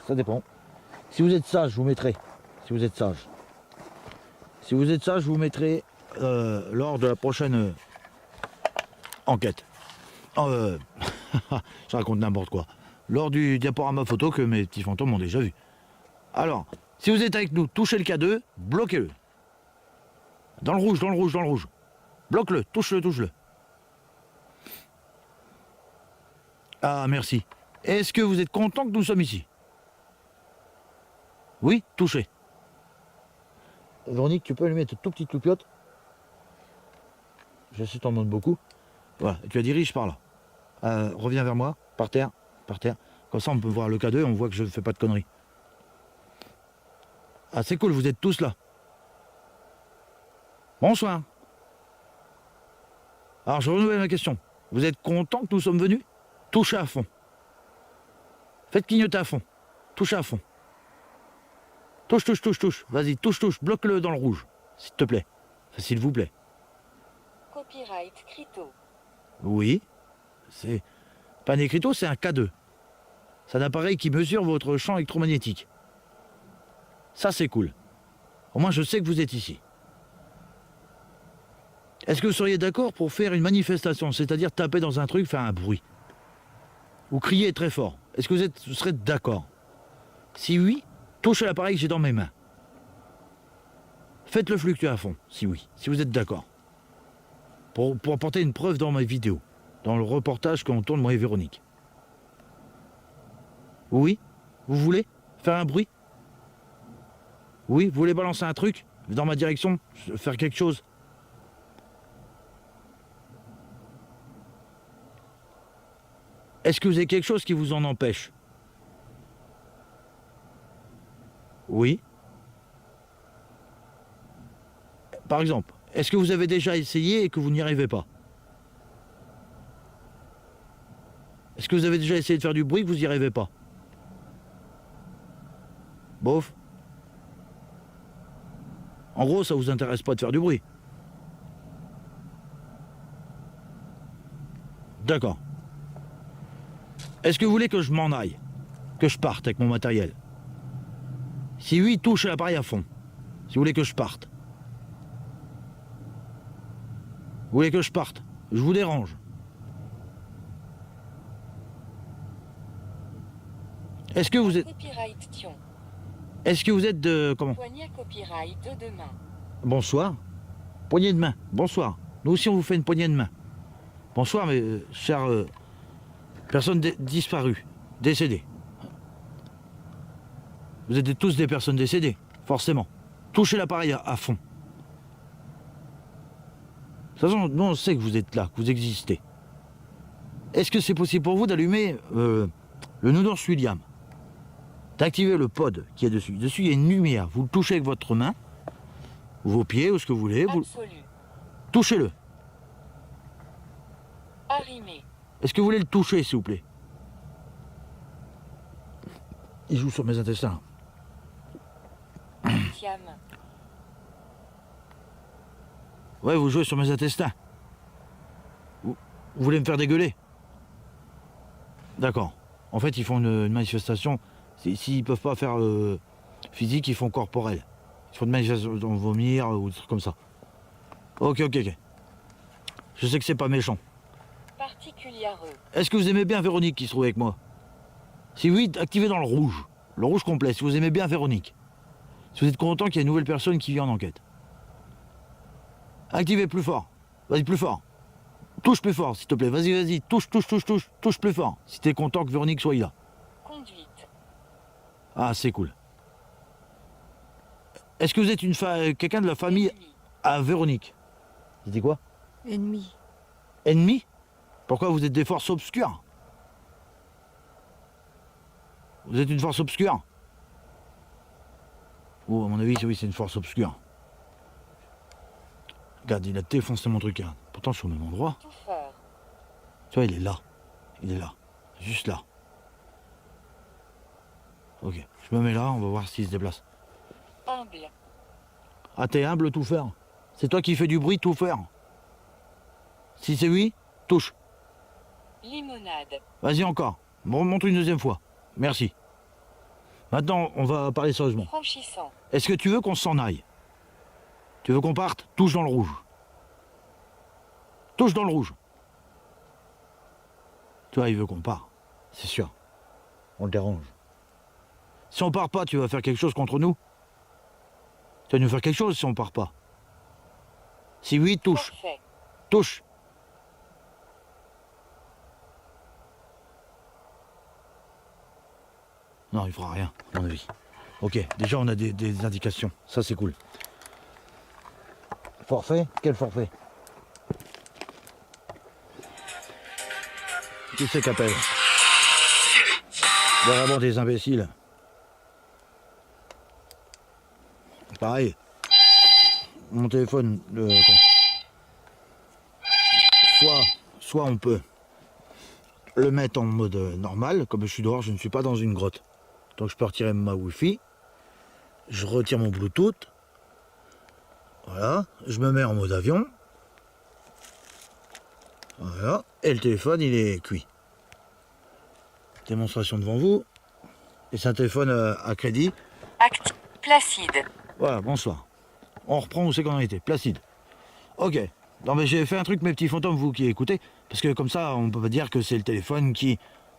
Ça dépend. Si vous êtes sage, je vous mettrai. Si vous êtes sage. Si vous êtes sage, je vous mettrai lors de la prochaine enquête. Je raconte n'importe quoi. Lors du diaporama photo que mes petits fantômes ont déjà vu. Alors, si vous êtes avec nous, touchez le K2, bloquez-le. Dans le rouge, dans le rouge, dans le rouge. Bloque-le, touche-le, touche-le. Ah, merci. Est-ce que vous êtes content que nous sommes ici? Oui, touchez. Véronique, tu peux allumer ta toute petite loupiote? Je sais que t'en demandes beaucoup. Voilà, tu la diriges par là. Reviens vers moi, par terre, par terre. Comme ça, on peut voir le K2 et on voit que je ne fais pas de conneries. Ah, c'est cool, vous êtes tous là. Bonsoir. Alors, je renouvelle ma question. Vous êtes content que nous sommes venus? Touchez à fond. Faites clignoter à fond. Touchez à fond. Touche, touche, touche, touche. Vas-y, touche, touche. Bloque-le dans le rouge. S'il te plaît. Enfin, s'il vous plaît. Copyright Crito. Oui. C'est pas un écriteau, c'est un K2. C'est un appareil qui mesure votre champ électromagnétique. Ça, c'est cool. Au moins, je sais que vous êtes ici. Est-ce que vous seriez d'accord pour faire une manifestation, c'est-à-dire taper dans un truc, faire un bruit? Ou crier très fort? Est-ce que vous serez d'accord? Si oui, touchez l'appareil que j'ai dans mes mains. Faites-le fluctuer à fond, si oui, si vous êtes d'accord. Pour apporter une preuve dans mes vidéos, dans le reportage qu'on tourne moi et Véronique. Oui? Vous voulez faire un bruit? Oui? Vous voulez balancer un truc dans ma direction? Faire quelque chose? Est-ce que vous avez quelque chose qui vous en empêche? Oui. Par exemple, est-ce que vous avez déjà essayé et que vous n'y arrivez pas? Est-ce que vous avez déjà essayé de faire du bruit et que vous n'y arrivez pas? Bof. En gros, ça vous intéresse pas de faire du bruit. D'accord. Est-ce que vous voulez que je m'en aille? Que je parte avec mon matériel? Si oui, touchez l'appareil à fond. Si vous voulez que je parte. Vous voulez que je parte? Je vous dérange. Est-ce que vous êtes... Copyright Tion. Est-ce que vous êtes de... Comment? Poignée copyright de main. Bonsoir. Poignée de main. Bonsoir. Nous aussi, on vous fait une poignée de main. Bonsoir, mais chère personne disparue, décédée. Vous êtes tous des personnes décédées, forcément. Touchez l'appareil à fond. De toute façon, nous, on sait que vous êtes là, que vous existez. Est-ce que c'est possible pour vous d'allumer le nounours William? D'activer le pod qui est dessus. Dessus, il y a une lumière. Vous le touchez avec votre main, ou vos pieds, ou ce que vous voulez. Vous... Absolu. Touchez-le. Arrimé. Est-ce que vous voulez le toucher, s'il vous plaît? Il joue sur mes intestins. Tiam. Ouais, vous jouez sur mes intestins. Vous voulez me faire dégueuler? D'accord. En fait, ils font une manifestation. S'ils peuvent pas faire physique, ils font corporel. Ils font une manifestation, vomir ou des trucs comme ça. Ok. Je sais que c'est pas méchant. Particulièreux. Est-ce que vous aimez bien Véronique qui se trouve avec moi? Si oui, activez dans le rouge. Le rouge complet, si vous aimez bien Véronique. Si vous êtes content qu'il y ait une nouvelle personne qui vient en enquête. Activez plus fort. Vas-y, plus fort. Touche plus fort, s'il te plaît. Vas-y. Touche plus fort. Si t'es content que Véronique soit là. Conduite. Ah, c'est cool. Est-ce que vous êtes quelqu'un de la famille Ennemi. à Véronique? C'était quoi? Ennemi. Ennemi? Pourquoi vous êtes des forces obscures? Vous êtes une force obscure? Oh, à mon avis, oui, c'est une force obscure. Regarde, il a défoncé mon truc. Hein. Pourtant, je suis au même endroit. Tout faire. Tu vois, il est là. Juste là. Ok, je me mets là, on va voir s'il se déplace. Humble. Ah, t'es humble, tout faire. C'est toi qui fais du bruit, tout faire. Si c'est oui, touche. Limonade. Vas-y encore. Montre une deuxième fois. Merci. Maintenant, on va parler sérieusement. Franchissant. Est-ce que tu veux qu'on s'en aille? Tu veux qu'on parte? Touche dans le rouge. Touche dans le rouge. Tu vois, il veut qu'on parte. C'est sûr. On le dérange. Si on part pas, tu vas faire quelque chose contre nous? Tu vas nous faire quelque chose si on part pas? Si oui, touche. Parfait. Touche. Non, il fera rien, à mon avis. Ok, déjà on a des indications. Ça, c'est cool. Forfait? Quel forfait? Qui c'est qu'appelle? Vraiment des imbéciles. Pareil. Mon téléphone, soit on peut le mettre en mode normal, comme je suis dehors, je ne suis pas dans une grotte. Donc je peux retirer ma Wi-Fi, je retire mon Bluetooth, voilà, je me mets en mode avion, voilà, et le téléphone il est cuit. Démonstration devant vous, et c'est un téléphone à crédit. Acte. Placide. Voilà, bonsoir. On reprend où c'est qu'on en était, Placide. Ok, non mais j'ai fait un truc mes petits fantômes, vous qui écoutez, parce que comme ça on peut pas dire que c'est le téléphone qui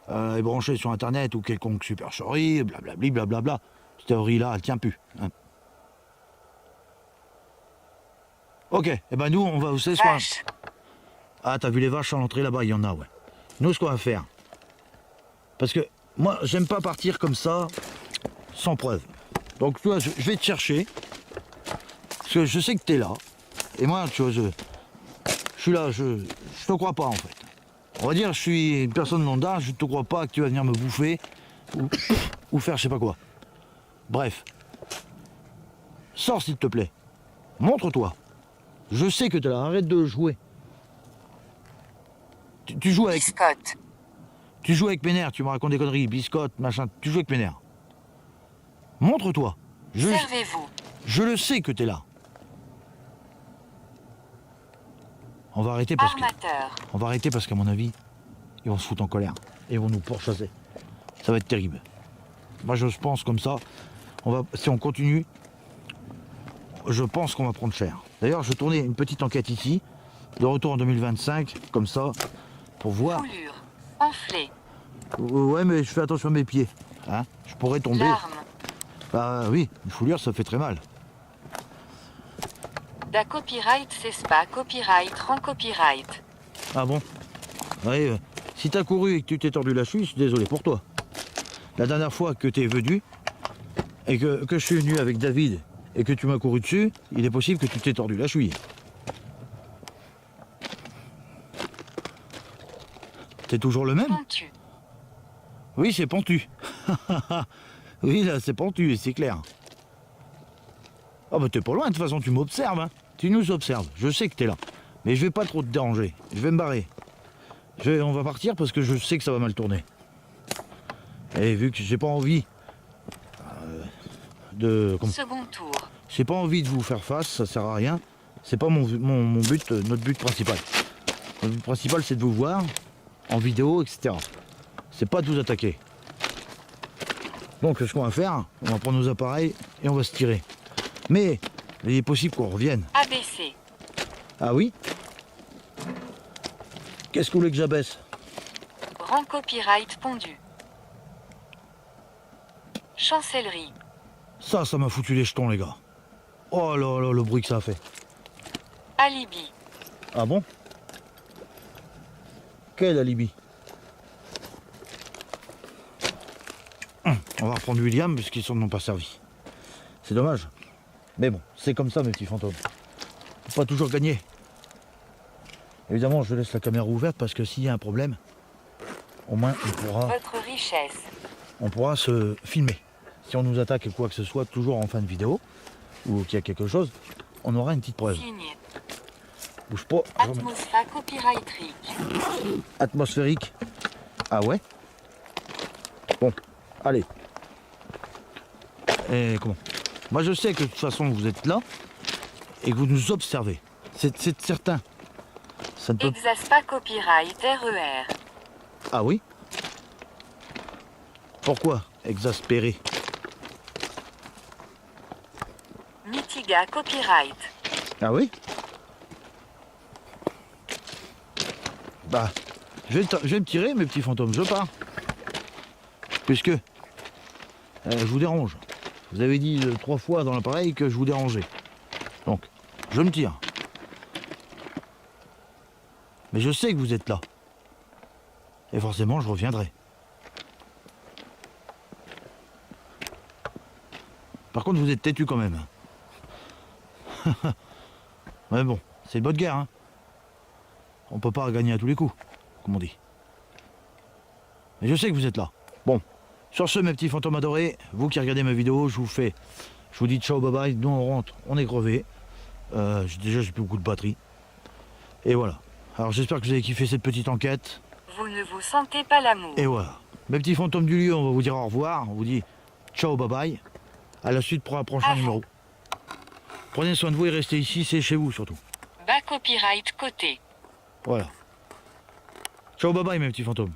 est branché sur internet ou quelconque supercherie, blablabla. Cette théorie-là, elle tient plus. Hein. Ok, et ben nous, on va... Vous savez ce qu'on va... Vache. Ah, t'as vu les vaches à l'entrée là-bas, il y en a, ouais. Nous, ce qu'on va faire... Parce que moi, j'aime pas partir comme ça, sans preuve. Donc, tu vois, je vais te chercher, parce que je sais que t'es là. Et moi, tu vois, je suis là, je te crois pas, en fait. On va dire, je suis une personne lambda, je te crois pas que tu vas venir me bouffer ou faire je sais pas quoi. Bref. Sors s'il te plaît. Montre-toi. Je sais que t'es là, arrête de jouer. Tu joues avec... Biscotte. Tu joues avec mes nerfs, tu me racontes des conneries, biscotte, machin, tu joues avec mes nerfs. Montre-toi. Servez-vous. Je le sais que t'es là. On va arrêter parce que... Armateur. On va arrêter parce qu'à mon avis, ils vont se foutre en colère. Et ils vont nous pourchasser. Ça va être terrible. Moi je pense comme ça, si on continue, je pense qu'on va prendre cher. D'ailleurs, je tournais une petite enquête ici, de retour en 2025, comme ça, pour voir. Foulure. Enflée. Ouais, mais je fais attention à mes pieds. Hein, je pourrais tomber. Larme. Bah oui, une foulure, ça fait très mal. Da copyright CESPA copyright rend copyright. Ah bon? Oui, si t'as couru et que tu t'es tordu la cheville, je suis désolé pour toi. La dernière fois que t'es venu, et que je suis venu avec David, et que tu m'as couru dessus, il est possible que tu t'es tordu la cheville. T'es toujours le même? Pentu. Oui, c'est pentu. Oui, là, c'est pentu, c'est clair. Ah bah t'es pas loin, de toute façon, tu m'observes, hein. Tu nous observes, je sais que t'es là. Mais je vais pas trop te déranger, je vais me barrer. On va partir parce que je sais que ça va mal tourner. Et vu que j'ai pas envie Second tour. j'ai pas envie de vous faire face, ça sert à rien. C'est pas mon but, notre but principal. Notre but principal, c'est de vous voir en vidéo, etc. C'est pas de vous attaquer. Donc ce qu'on va faire, on va prendre nos appareils et on va se tirer. Mais il est possible qu'on revienne. ABC. Ah oui? Qu'est-ce que vous voulez que j'abaisse? Rend copyright pondu. Chancellerie. Ça m'a foutu les jetons, les gars. Oh là là, le bruit que ça a fait. Alibi. Ah bon? Quel alibi? On va reprendre William puisqu'ils s'en ont pas servi. C'est dommage. Mais bon, c'est comme ça mes petits fantômes. Faut pas toujours gagner. Évidemment, je laisse la caméra ouverte parce que s'il y a un problème, au moins Votre richesse. on pourra se filmer. Si on nous attaque quoi que ce soit, toujours en fin de vidéo, ou qu'il y a quelque chose, on aura une petite preuve. Signe. Bouge pas. Atmosphère copyrightrique. Atmosphérique. Ah ouais? Bon, allez. Et comment? Moi je sais que de toute façon vous êtes là et que vous nous observez. C'est certain. Ça ne peut... Exaspa copyright RER. Ah oui? Pourquoi exaspéré? Mitiga copyright. Ah oui? Bah, je vais me tirer mes petits fantômes, je pars. Puisque je vous dérange. Vous avez dit 3 fois dans l'appareil que je vous dérangeais. Donc, je me tire. Mais je sais que vous êtes là. Et forcément, je reviendrai. Par contre, vous êtes têtu quand même. Mais bon, c'est une bonne guerre, hein. On peut pas gagner à tous les coups, comme on dit. Mais je sais que vous êtes là. Bon, sur ce, mes petits fantômes adorés, vous qui regardez ma vidéo, je vous dis ciao, bye bye. Nous on rentre, on est crevé. Déjà, j'ai plus beaucoup de batterie. Et voilà. Alors j'espère que vous avez kiffé cette petite enquête. Vous ne vous sentez pas l'amour. Et voilà. Mes petits fantômes du lieu, on va vous dire au revoir. On vous dit ciao, bye bye. À la suite pour un prochain numéro. Prenez soin de vous et restez ici, c'est chez vous surtout. Bas copyright côté. Voilà. Ciao, bye bye mes petits fantômes.